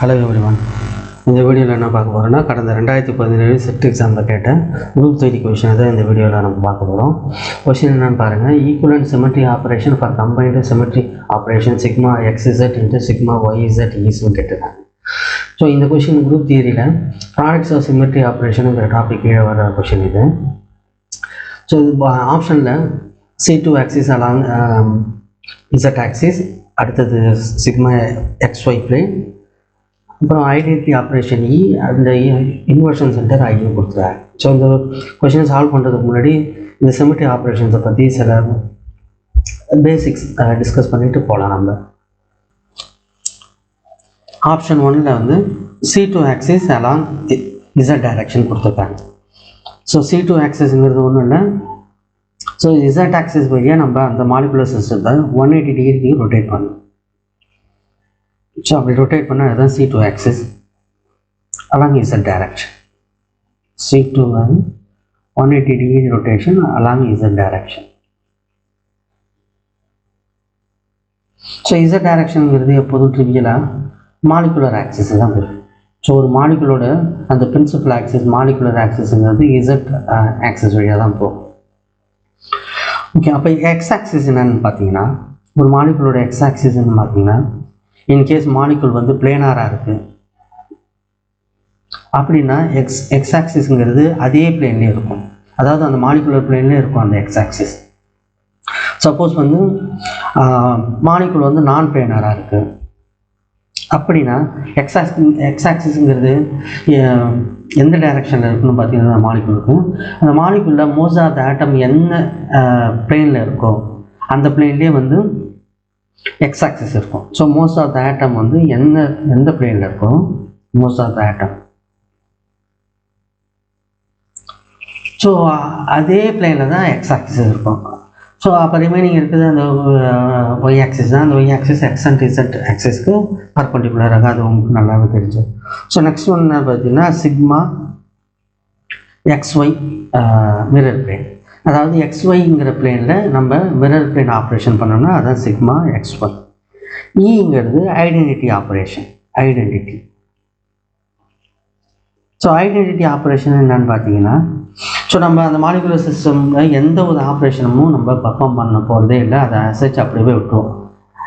Hello everyone. இந்த வீடியோவில் என்ன பார்க்க போகிறோம்னா, கடந்த 2017 செட் எக்ஸாமில் கேட்ட குரூப் தியரி கொஷினை தான் இந்த வீடியோவில் நம்ம பார்க்க போகிறோம். கொஷின் என்னென்னு பாருங்கள். Equivalent symmetry operation for combined symmetry operation sigma X Z into sigma Y Z ஈஸ்னு கேட்டிருக்காங்க. ஸோ இந்த கொஷின் குரூப் தியரியில் ப்ராடக்ட்ஸ் ஆஃப் சிமெட்ரி ஆப்ரேஷனுங்கிற டாபிக் கீழே வர கொஷின் இது. ஸோ இது ஆப்ஷனில் C2 axis along Z axis, அடுத்தது சிக்மா XY பிளேன், அப்புறம் ஐடென்டிட்டி ஆப்ரேஷன் அந்த இன்வர்ஷன் சென்டர் ஐன்னு கொடுத்துருக்காங்க. ஸோ இந்த கொஷினை சால்வ் பண்ணுறதுக்கு முன்னாடி இந்த சிமெட்ரி ஆப்ரேஷன்ஸை பற்றி சில பேசிக்ஸ் டிஸ்கஸ் பண்ணிட்டு போகலாம். நம்ம ஆப்ஷன் 1ல் வந்து C2 axis along Z direction கொடுத்துருக்காங்க. ஸோ C2 ஆக்சிஸ்ங்கிறது ஒன்றும் இல்லை. ஸோ இசட் ஆக்சிஸ் வழியாக நம்ம அந்த மாலிகுலர் சிஸ்டத்தை 180 டிகிரிக்கு ரொட்டேட் பண்ணணும். ஸோ அப்படி ரொட்டேட் பண்ணால் அதுதான் C2 axis along Z direction. C2 வந்து 180 degree rotation along Z direction. So Z டைரக்ஷனுங்கிறது எப்போதும் ட்ரிவியலாக மாலிகுலர் ஆக்சிஸ் தான் வரும். ஸோ ஒரு மாலிகுலோட அந்த பிரின்சிபல் ஆக்சிஸ் மாலிகுலர் ஆக்சிஸுங்கிறது இசட் ஆக்சிஸ் வழியாக தான் போகும். ஓகே, அப்போ எக்ஸ் ஆக்சிஸ் என்னன்னு பார்த்தீங்கன்னா, ஒரு மாலிகுலோட எக்ஸ் ஆக்சிஸ்ன்னு பார்த்தீங்கன்னா, இன்கேஸ் மாலிகுல் வந்து பிளேனாராக இருக்குது அப்படின்னா எக்ஸ் ஆக்சிஸ்ங்கிறது அதே பிளேன்லேயே இருக்கும். அதாவது அந்த மாலிகுலர் பிளேன்லேயே இருக்கும் அந்த எக்ஸ் ஆக்சிஸ். சப்போஸ் வந்து மாலிகுல் வந்து நான் பிளேனராக இருக்குது அப்படின்னா எக்ஸ் ஆக்சிஸ்ங்கிறது எந்த டைரக்ஷனில் இருக்குன்னு பார்த்தீங்கன்னா மாலிகுலுக்கு அந்த மாலிகுலில் மோஸ்ட் ஆஃப் த ஆட்டம் என்ன பிளேனில் இருக்கோ அந்த பிளேன்லேயே வந்து எக்ஸ் ஆக்சிஸ் இருக்கும். So most of the atom வந்து எந்த பிளேனில் இருக்கோ most of the atom so அதே பிளேனில் தான் எக்ஸ் ஆக்சிஸ் இருக்கும். ஸோ அப்போ ரிமைனிங் இருக்குது அந்த ஒய் ஆக்சிஸ் தான். அந்த Y axis X and Z ஆக்சிஸ்க்கு பர்பெண்டிகுலராக, அது உங்களுக்கு நல்லாவே தெரிஞ்சு. ஸோ நெக்ஸ்ட் ஒன்று பார்த்தீங்கன்னா சிக்மா XY மிரர் பிளேன். அதாவது XYங்கிற பிளேனில் நம்ம மிரர் பிளேன் ஆப்ரேஷன் பண்ணோம்னா அதான் சிக்மா XY. ஈங்கிறது identity operation, identity. So identity operation என்னன்னு பார்த்தீங்கன்னா, ஸோ நம்ம அந்த மாலிகுலர் சிஸ்டமில் எந்த ஒரு ஆப்ரேஷனும் நம்ம பர்ஃபார்ம் பண்ண போகிறதே இல்லை. அதை அசைச்சு அப்படியே விட்டுருவோம்.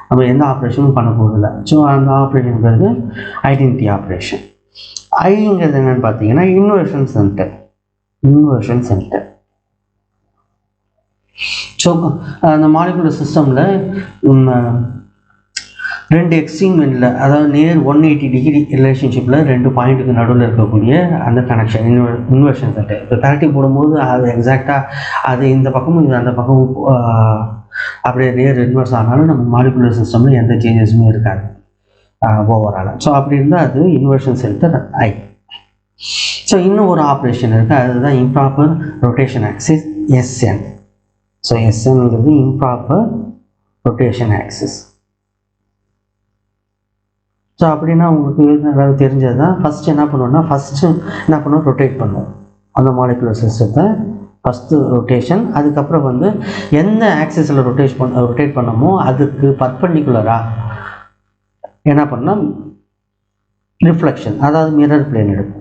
நம்ம எந்த ஆப்ரேஷனும் பண்ண போகிறதில்ல. ஸோ அந்த ஆப்ரேஷனுங்கிறது ஐடென்டிட்டி ஆப்ரேஷன். ஐங்கிறது என்னென்னு பார்த்தீங்கன்னா inversion centre, inversion centre. So அந்த மாலிகுலர் சிஸ்டமில் ரெண்டு எக்ஸ்ட்ரீம் எண்டில், அதாவது நேர் 180 டிகிரி ரிலேஷன்ஷிப்பில் ரெண்டு பாயிண்ட்டுக்கு நடுவில் இருக்கக்கூடிய அந்த கனெக்ஷன் இன்வர்ஷன் சென்டர். இப்போ கரெக்டிவ் போடும்போது அது எக்ஸாக்டாக அது இந்த பக்கமும் இது அந்த பக்கமும் அப்படியே நேர் இன்வர்ஸ் ஆனாலும் நம்ம மாலிகுலர் சிஸ்டமில் எந்த சேஞ்சஸுமே இருக்காது ஓவரால். ஸோ அப்படி இருந்தால் அது இன்வர்ஷன் சென்டர் ஐ. ஸோ இன்னும் ஒரு ஆப்ரேஷன் இருக்குது, அதுதான் improper rotation axis SN. So SNங்கிறது இம்ப்ராப்பர் ரொட்டேஷன் ஆக்சிஸ். ஸோ அப்படின்னா உங்களுக்கு நல்லா தெரிஞ்சது தான். ஃபஸ்ட்டு என்ன பண்ணுவோம்னா ரொட்டேட் பண்ணுவோம் அந்த மாலிகுலர் சிஸ்டத்தை. ஃபஸ்ட்டு ரொட்டேஷன், அதுக்கப்புறம் வந்து எந்த ஆக்சிஸில் ரொட்டேட் பண்ணமோ அதுக்கு பர்பெண்டிகுலராக என்ன பண்ணால் ரிஃப்ளெக்ஷன், அதாவது மிரர் பிளேன் எடுப்போம்.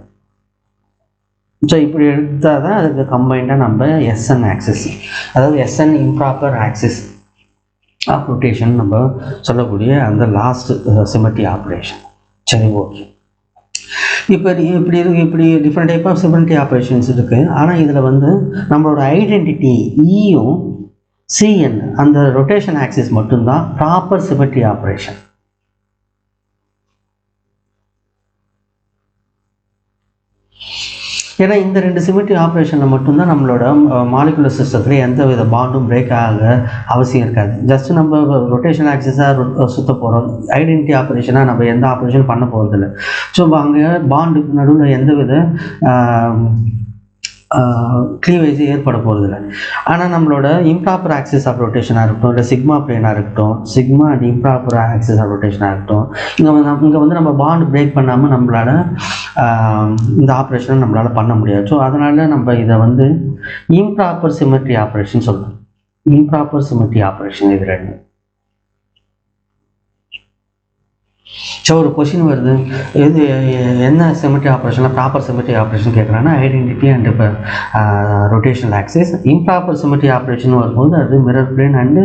ஸோ இப்படி எடுத்தால் தான் அதுக்கு கம்பைண்டாக நம்ம SN ஆக்சிஸ், அதாவது SN improper axis of rotation நம்ம சொல்லக்கூடிய அந்த லாஸ்ட் சிமெட்ரி ஆப்ரேஷன். சரி, ஓகே. இப்படி different type of symmetry operations இருக்குது. ஆனால் இதில் வந்து நம்மளோட ஐடென்டிட்டி ஈயும் CN அந்த ரொட்டேஷன் ஆக்சிஸ் மட்டும்தான் ப்ராப்பர் சிமெட்ரி ஆப்ரேஷன். ஏன்னா இந்த ரெண்டு சிமெட்ரி ஆப்ரேஷனில் மட்டும்தான் நம்மளோட மாலிகுலர் சிஸ்டத்தில் எந்த வித பாண்டும் பிரேக் ஆக அவசியம் இருக்காது. ஜஸ்ட்டு நம்ம ரொட்டேஷன் ஆக்சிஸாக சுற்ற போகிறோம். ஐடென்டிட்டி ஆப்ரேஷனாக நம்ம எந்த ஆப்ரேஷன் பண்ண போகிறதில்ல. ஸோ அங்கே பாண்டுக்கு நடுவில் எந்த வித க்ளீவேஜ் ஏற்பட போகிறதில்ல. ஆனால் நம்மளோட இம்ப்ராப்பர் ஆக்சிஸ் ஆஃப் ரொட்டேஷனாக இருக்கட்டும், இல்லை சிக்மா பிளேனாக இருக்கட்டும், sigma and improper axis of ரொட்டேஷனாக இருக்கட்டும், இங்கே வந்து நம்ம பாண்ட் பிரேக் பண்ணாமல் நம்மளால் இந்த ஆப்ரேஷனை நம்மளால் பண்ண முடியாது. ஸோ அதனால் நம்ம இதை வந்து இம்ப்ராப்பர் சிமெட்ரி ஆப்ரேஷன் சொல்கிறோம். இம்ப்ராப்பர் சிமெட்ரி ஆப்ரேஷன் இது ரெண்டு. ஸோ ஒரு கொஷின் வருது, இது என்ன சிமெட்ரி ஆப்ரேஷனில் ப்ராப்பர் சிமெட்ரி ஆப்ரேஷன் கேட்குறாங்கன்னா ஐடென்டிட்டி அண்ட் இப்போ rotational axis. Improper symmetry operation வரும்போது அது mirror plane and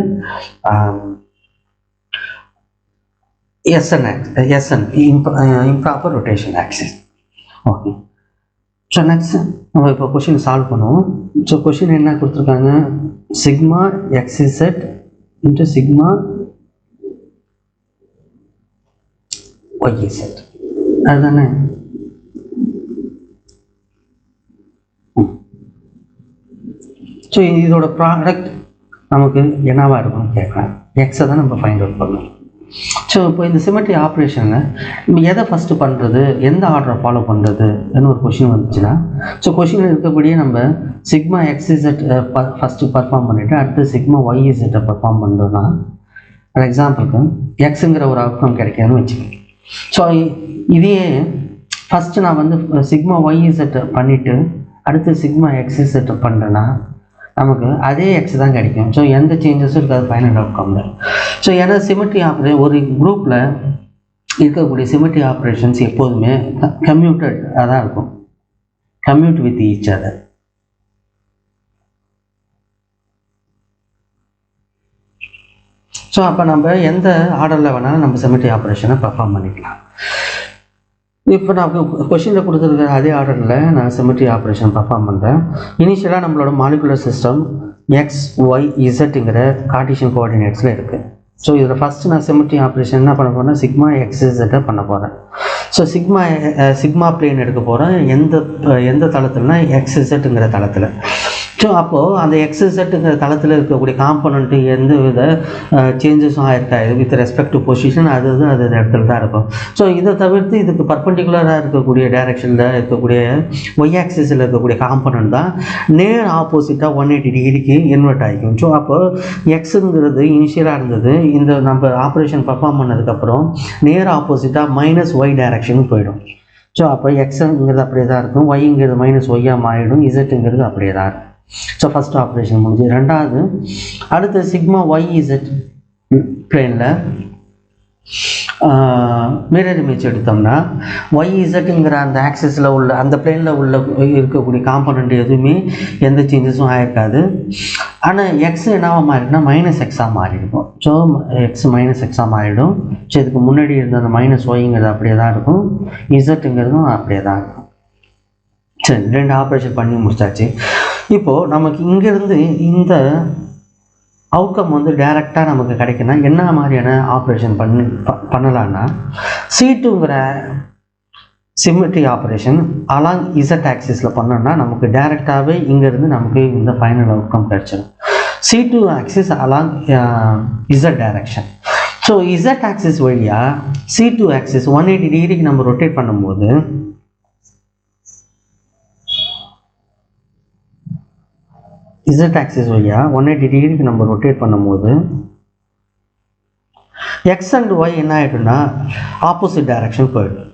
SN improper rotational axis. Okay, so next நம்ம இப்போ கொஷின் சால்வ் பண்ணுவோம். ஸோ கொஷின் என்ன கொடுத்துருக்காங்க, sigma XZ into sigma YZ அதுதானே. ஸோ இதோட ப்ராடக்ட் நமக்கு என்னவா இருக்கும்னு கேட்குறேன். எக்ஸை தான் நம்ம ஃபைண்ட் அவுட் பண்ணணும். ஸோ இப்போ இந்த சிமெட்ரி ஆப்ரேஷனில் நம்ம எதை ஃபஸ்ட்டு பண்ணுறது, எந்த ஆர்டரை ஃபாலோ பண்ணுறதுன்னு ஒரு கொஷின் வந்துச்சுன்னா, ஸோ கொஷின் இருக்கபடியே நம்ம சிக்மா XZ ஃபஸ்ட்டு பர்ஃபார்ம் பண்ணிவிட்டு அடுத்து சிக்மா YZ பர்ஃபார்ம் பண்ணுறோன்னா, ஃபார் எக்ஸாம்பிளுக்கு எக்ஸுங்கிற ஒரு அவுட்கம் கிடைக்காதுன்னு வச்சுக்கோங்க. ஸோ இதையே ஃபஸ்ட்டு நான் வந்து சிக்மா YZ பண்ணிவிட்டு அடுத்து சிக்மா XZ பண்ணுறேன்னா நமக்கு அதே எக்ஸ் தான் கிடைக்கும். ஸோ எந்த சேஞ்சஸும் இருக்காது ஃபைனல் அவுட்கமில். ஸோ ஏன்னா சிமெட்ரி ஆப்ரேஷன் ஒரு குரூப்பில் இருக்கக்கூடிய சிமெட்ரி ஆப்ரேஷன்ஸ் எப்போதுமே கம்யூட்டட் தான் இருக்கும், commute with each other. So அப்போ நம்ம எந்த ஆர்டரில் வேணாலும் நம்ம சிமெட்ரி ஆப்ரேஷனை பர்ஃபார்ம் பண்ணிக்கலாம். இப்போ நான் கொஷினில் கொடுத்துருக்கிற அதே ஆர்டரில் நான் சிமெட்ரி ஆப்ரேஷன் பர்ஃபார்ம் பண்ணுறேன். இனிஷியலாக நம்மளோட மாலிகுலர் சிஸ்டம் XYZங்கிற கார்ட்டீசியன் கோஆர்டினேட்ஸில் இருக்குது. ஸோ இதில் ஃபஸ்ட்டு நான் சிமெட்ரி ஆப்ரேஷன் என்ன பண்ண போகிறேன்னா சிக்மா XZ பண்ண போகிறேன். ஸோ சிக்மா பிளேன் எடுக்க போகிறேன். எந்த தளத்துலனா XZங்கிற தளத்தில். ஸோ அப்போது அந்த XZங்கிற தளத்தில் இருக்கக்கூடிய காம்பனண்ட்டு எந்த வித சேஞ்சஸும் ஆயிருக்காது வித் ரெஸ்பெக்ட் டு பொசிஷன், அது இடத்துல தான் இருக்கும். ஸோ இதை தவிர்த்து இதுக்கு பர்பண்டிகுலராக இருக்கக்கூடிய டைரெக்ஷனில் இருக்கக்கூடிய Y ஆக்சிஸில் இருக்கக்கூடிய காம்பனண்ட் தான் நேர் ஆப்போசிட்டாக 180 டிகிரிக்கு இன்வெர்ட் ஆகிக்கும். ஸோ அப்போது எக்ஸுங்கிறது இனிஷியலாக இருந்தது, இந்த நம்ம ஆப்ரேஷன் பர்ஃபார்ம் பண்ணதுக்கப்புறம் நேர் ஆப்போசிட்டாக -Y டைரெக்ஷனுக்கு போயிடும். ஸோ அப்போ எக்ஸுங்கிறது அப்படியே தான் இருக்கும், ஒய்ங்கிறது -Yயாக மாறிடும், இசட்டுங்கிறது அப்படியே தான் இருக்கும். ஸோ ஃபஸ்ட் ஆப்ரேஷன் முடிஞ்சு. ரெண்டாவது அடுத்து சிக்மா YZ பிளேனில் மிரர் இமேஜ் எடுத்தோம்னா YZங்கிற அந்த ஆக்சிஸில் உள்ள அந்த பிளேனில் உள்ள இருக்கக்கூடிய காம்பனண்ட் எதுவுமே எந்த சேஞ்சஸும் ஆகிருக்காது. ஆனால் எக்ஸ் என்னவா மாறிடுனா -Xஆக மாறிடும். ஸோ எக்ஸ் -Xஆக மாறிடும். ஸோ இதுக்கு முன்னாடி இருந்த அந்த -Yங்கிறது அப்படியே தான் இருக்கும், இசட்டுங்கிறதும் அப்படியே தான் இருக்கும். சரி, 2 ஆப்ரேஷன் பண்ணி முடிச்சாச்சு. இப்போது நமக்கு இங்கேருந்து இந்த அவுட்கம் வந்து டைரெக்டாக நமக்கு கிடைக்குன்னா என்ன மாதிரியான ஆப்ரேஷன் பண்ணலான்னா C2ங்கிற சிமெட்ரி ஆப்ரேஷன் அலாங் Z ஆக்சிஸில் பண்ணோம்னா நமக்கு டைரெக்டாகவே இங்கேருந்து நமக்கு இந்த ஃபைனல் அவுட்கம் கிடைச்சிடும். C2 axis along Z direction. So Z axis வழியாக C2 ஆக்சிஸ் 180 டிகிரிக்கு நம்ம ரொட்டேட் பண்ணும்போது Z ஆக்சிஸ் வழியாக 180 டிகிரிக்கு நம்ம ரொட்டேட் பண்ணும்போது X அண்ட் Y என்ன ஆகிடும்னா ஆப்போசிட் டைரக்ஷன் போயிடும்.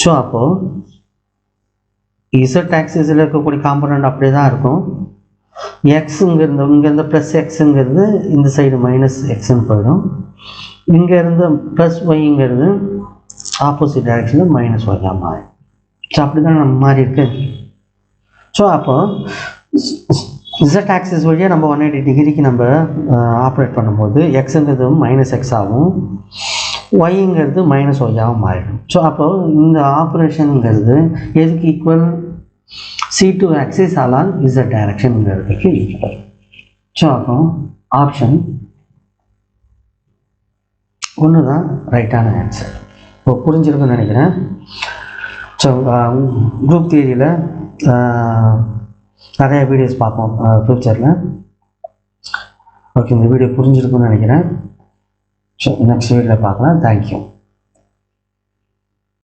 ஸோ அப்போது Z ஆக்சிஸில் இருக்கக்கூடிய காம்பனண்ட் அப்படியே தான் இருக்கும். இங்கேருந்து +Xங்கிறது இந்த சைடு -Xன்னு போயிடும். இங்கேருந்து +Yங்கிறது ஆப்போசிட் டைரக்ஷனில் -Yயாக மாறும். ஸோ அப்படி தான் நம்ம மாறி இருக்கு. ஸோ அப்போது Z ஆக்சிஸ் வழியாக நம்ம 180 டிகிரிக்கு நம்ம ஆப்ரேட் பண்ணும்போது எக்ஸுங்கிறது -X ஆகும், ஒய்ங்கிறது -Yஆகவும் மாறிடும். ஸோ அப்போது இந்த ஆப்ரேஷனுங்கிறது எதுக்கு equal, C2 axis along Z டைரக்ஷனுங்கிறதுக்கு ஈக்குவல். ஸோ அப்போ ஆப்ஷன் 1 தான் ரைட்டான ஆன்சர். இப்போ புரிஞ்சிருக்குன்னு நினைக்கிறேன். ஸோ குரூப் தியரியில் நிறைய வீடியோஸ் பார்ப்போம் ஃப்யூச்சரில். ஓகே, இந்த வீடியோ புரிஞ்சிருக்குன்னு நினைக்கிறேன். ஸோ நெக்ஸ்ட் வீடியோவில் பார்க்கலாம். தேங்க்யூ.